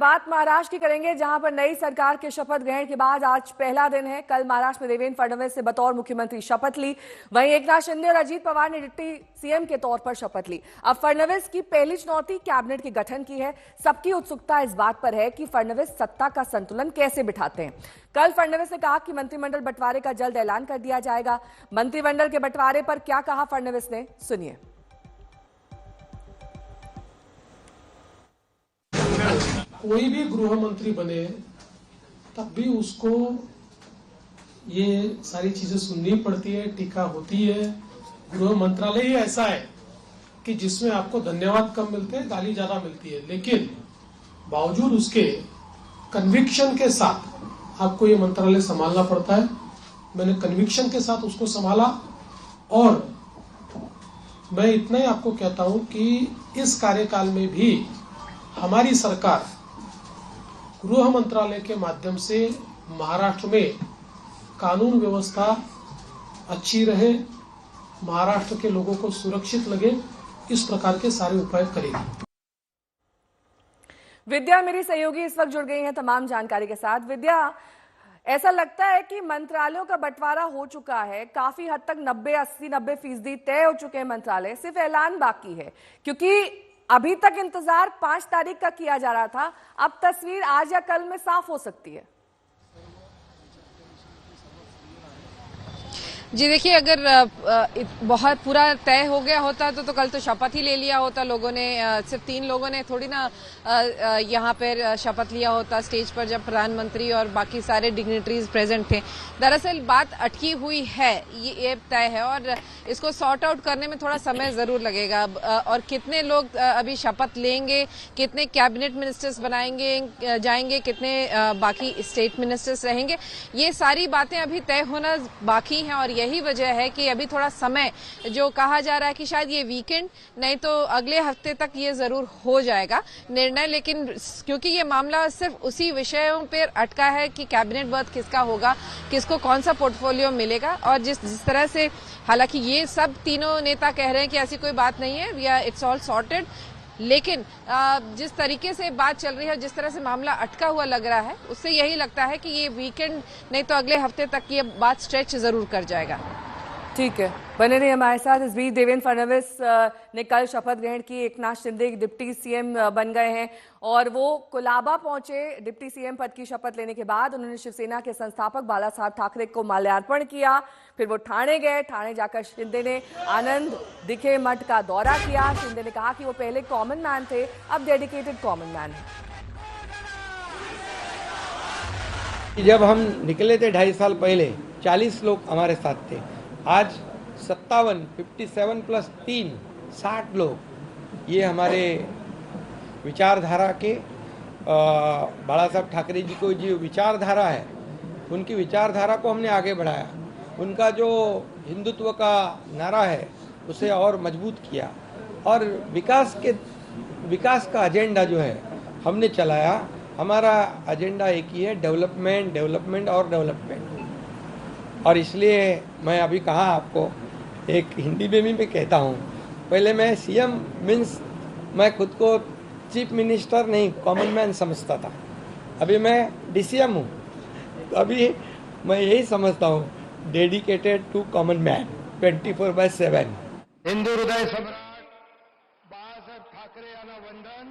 बात महाराष्ट्र की करेंगे, जहां पर नई सरकार के शपथ ग्रहण के बाद आज पहला दिन है। कल महाराष्ट्र में देवेंद्र फडणवीस ने बतौर मुख्यमंत्री शपथ ली, वहीं एकनाथ शिंदे और अजीत पवार ने डिप्टी सीएम के तौर पर शपथ ली। अब फडणवीस की पहली चुनौती कैबिनेट के गठन की है। सबकी उत्सुकता इस बात पर है कि फडणवीस सत्ता का संतुलन कैसे बिठाते हैं। कल फडणवीस ने कहा कि मंत्रिमंडल बंटवारे का जल्द ऐलान कर दिया जाएगा। मंत्रिमंडल के बंटवारे पर क्या कहा फडणवीस ने, सुनिए। कोई भी गृह मंत्री बने तब भी उसको ये सारी चीजें सुननी पड़ती है, टीका होती है। गृह मंत्रालय ही ऐसा है कि जिसमें आपको धन्यवाद कम मिलते हैं, गाली ज्यादा मिलती है, लेकिन बावजूद उसके कन्विक्शन के साथ आपको ये मंत्रालय संभालना पड़ता है। मैंने कन्विक्शन के साथ उसको संभाला और मैं इतना ही आपको कहता हूं कि इस कार्यकाल में भी हमारी सरकार गृह मंत्रालय के माध्यम से महाराष्ट्र में कानून व्यवस्था अच्छी रहे, महाराष्ट्र के लोगों को सुरक्षित लगे, इस प्रकार के सारे उपाय करेगी। विद्या मेरी सहयोगी इस वक्त जुड़ गई हैं तमाम जानकारी के साथ। विद्या, ऐसा लगता है कि मंत्रालयों का बंटवारा हो चुका है, काफी हद तक 90-80-90% तय हो चुके हैं मंत्रालय, सिर्फ ऐलान बाकी है, क्योंकि अभी तक इंतजार 5 तारीख का किया जा रहा था। अब तस्वीर आज या कल में साफ हो सकती है। जी देखिए, अगर बहुत पूरा तय हो गया होता तो कल तो शपथ ही ले लिया होता लोगों ने। सिर्फ 3 लोगों ने थोड़ी ना यहाँ पर शपथ लिया होता स्टेज पर, जब प्रधानमंत्री और बाकी सारे डिग्निटरीज प्रेजेंट थे। दरअसल बात अटकी हुई है, ये तय है, और इसको सॉर्ट आउट करने में थोड़ा समय जरूर लगेगा। और कितने लोग अभी शपथ लेंगे, कितने कैबिनेट मिनिस्टर्स बनाएंगे जाएंगे, कितने बाकी स्टेट मिनिस्टर्स रहेंगे, ये सारी बातें अभी तय होना बाकी हैं। और यही वजह है कि अभी थोड़ा समय, जो कहा जा रहा है कि शायद ये वीकेंड नहीं तो अगले हफ्ते तक ये जरूर हो जाएगा निर्णय। लेकिन क्योंकि ये मामला सिर्फ उसी विषयों पर अटका है कि कैबिनेट बर्थ किसका होगा, किसको कौन सा पोर्टफोलियो मिलेगा, और जिस तरह से, हालांकि ये सब तीनों नेता कह रहे हैं कि ऐसी कोई बात नहीं है, we are it's all sorted, लेकिन जिस तरीके से बात चल रही है, जिस तरह से मामला अटका हुआ लग रहा है, उससे यही लगता है कि ये वीकेंड नहीं तो अगले हफ्ते तक ये बात स्ट्रेच जरूर कर जाएगा। ठीक है, बने रहिए हमारे साथ। इस बीच देवेंद्र फडणवीस ने कल शपथ ग्रहण की। एकनाथ शिंदे डिप्टी सीएम बन गए हैं और वो कुलाबा पहुंचे डिप्टी सीएम पद की शपथ लेने के बाद। उन्होंने शिवसेना के संस्थापक बाला साहब ठाकरे को माल्यार्पण किया, फिर वो ठाणे गए। ठाणे जाकर शिंदे ने आनंद दिखे मठ का दौरा किया। शिंदे ने कहा कि वो पहले कॉमन मैन थे, अब डेडिकेटेड कॉमन मैन है। जब हम निकले थे 2.5 साल पहले, 40 लोग हमारे साथ थे। आज 57 प्लस 3 60 लोग, ये हमारे विचारधारा के बाला साहब ठाकरे जी को जो विचारधारा है, उनकी विचारधारा को हमने आगे बढ़ाया। उनका जो हिंदुत्व का नारा है उसे और मजबूत किया, और विकास का एजेंडा जो है हमने चलाया। हमारा एजेंडा एक ही है, डेवलपमेंट, डेवलपमेंट और डेवलपमेंट। और इसलिए मैं अभी कहा आपको, एक हिंदी में भी मैं कहता हूँ, पहले मैं सीएम मीन्स मैं खुद को चीफ मिनिस्टर नहीं, कॉमन मैन समझता था। अभी मैं डीसीएम हूँ, तो अभी मैं यही समझता हूँ, डेडिकेटेड टू कॉमन मैन 24/7। हिंदू हृदय सम्राट बाळासाहेब ठाकरे यांना वंदन।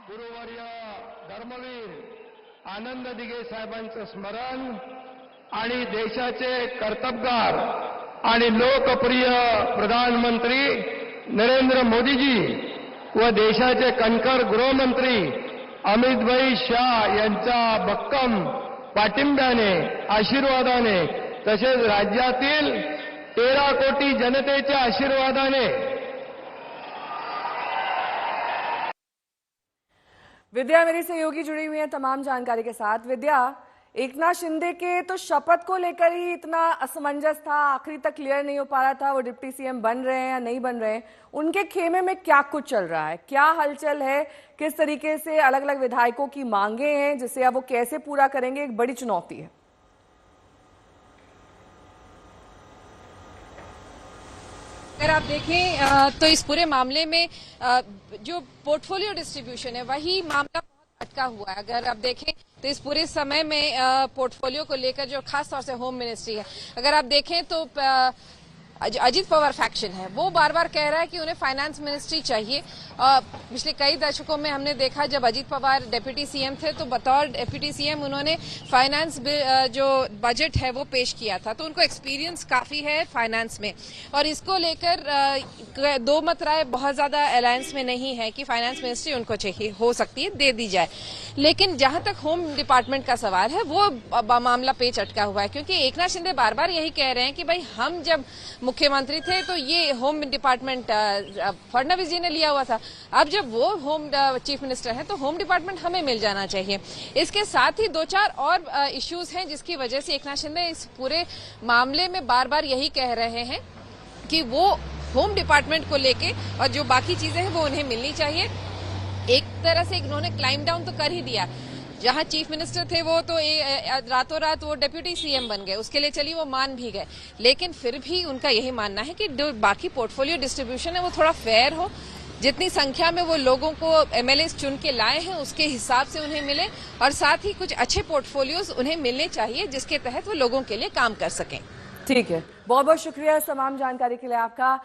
गुरुवर्य धर्मवीर आनंद दिघे साहेबांचं स्मरण आणि देशाचे कर्तबगार आणि लोकप्रिय प्रधानमंत्री नरेंद्र मोदीजी व देशाचे कणखर गृहमंत्री अमितभाई शाह यांच्या भक्कम पाठिंब्याने, आशीर्वादाने, तसेच राज्यातील 13 कोटी जनतेच्या आशीर्वादाने विद्या मेरी सहयोगी जुड़ी हुई है तमाम जानकारी के साथ। विद्या, एकनाथ शिंदे के तो शपथ को लेकर ही इतना असमंजस था, आखिरी तक क्लियर नहीं हो पा रहा था वो डिप्टी सीएम बन रहे हैं या नहीं बन रहे हैं। उनके खेमे में क्या कुछ चल रहा है, क्या हलचल है, किस तरीके से अलग अलग विधायकों की मांगे हैं जिसे अब वो कैसे पूरा करेंगे, एक बड़ी चुनौती है। अगर आप देखें तो इस पूरे मामले में जो पोर्टफोलियो डिस्ट्रीब्यूशन है, वही मामला बहुत अटका हुआ है। अगर आप देखें तो इस पूरे समय में पोर्टफोलियो को लेकर जो खास तौर से होम मिनिस्ट्री है, अगर आप देखें तो अजीत पवार फैक्शन है, वो बार बार कह रहा है कि उन्हें फाइनेंस मिनिस्ट्री चाहिए। पिछले कई दशकों में हमने देखा जब अजीत पवार डिप्टी सीएम थे तो बतौर डिप्टी सीएम उन्होंने फाइनेंस जो बजट है वो पेश किया था, तो उनको एक्सपीरियंस काफी है फाइनेंस में। और इसको लेकर दो मत राय बहुत ज्यादा अलायंस में नहीं है कि फाइनेंस मिनिस्ट्री उनको चाहिए, हो सकती है दे दी जाए। लेकिन जहां तक होम डिपार्टमेंट का सवाल है वो मामला पेच अटका हुआ है, क्योंकि एकनाथ शिंदे बार बार यही कह रहे हैं कि भाई हम जब मुख्यमंत्री थे तो ये होम डिपार्टमेंट फडणवीस जी ने लिया हुआ था, अब जब वो होम चीफ मिनिस्टर हैं तो होम डिपार्टमेंट हमें मिल जाना चाहिए। इसके साथ ही दो चार और इश्यूज हैं जिसकी वजह से एकनाथ शिंदे इस पूरे मामले में बार बार यही कह रहे हैं कि वो होम डिपार्टमेंट को लेके और जो बाकी चीजें हैं वो उन्हें मिलनी चाहिए। एक तरह से उन्होंने क्लाइम डाउन तो कर ही दिया, जहां चीफ मिनिस्टर थे वो तो रातों रात वो डिप्टी सीएम बन गए, उसके लिए चलिए वो मान भी गए, लेकिन फिर भी उनका यही मानना है कि जो बाकी पोर्टफोलियो डिस्ट्रीब्यूशन है वो थोड़ा फेयर हो, जितनी संख्या में वो लोगों को एमएलए चुन के लाए हैं उसके हिसाब से उन्हें मिले, और साथ ही कुछ अच्छे पोर्टफोलियोज उन्हें मिलने चाहिए जिसके तहत वो लोगों के लिए काम कर सकें। ठीक है, बहुत बहुत शुक्रिया इस तमाम जानकारी के लिए आपका।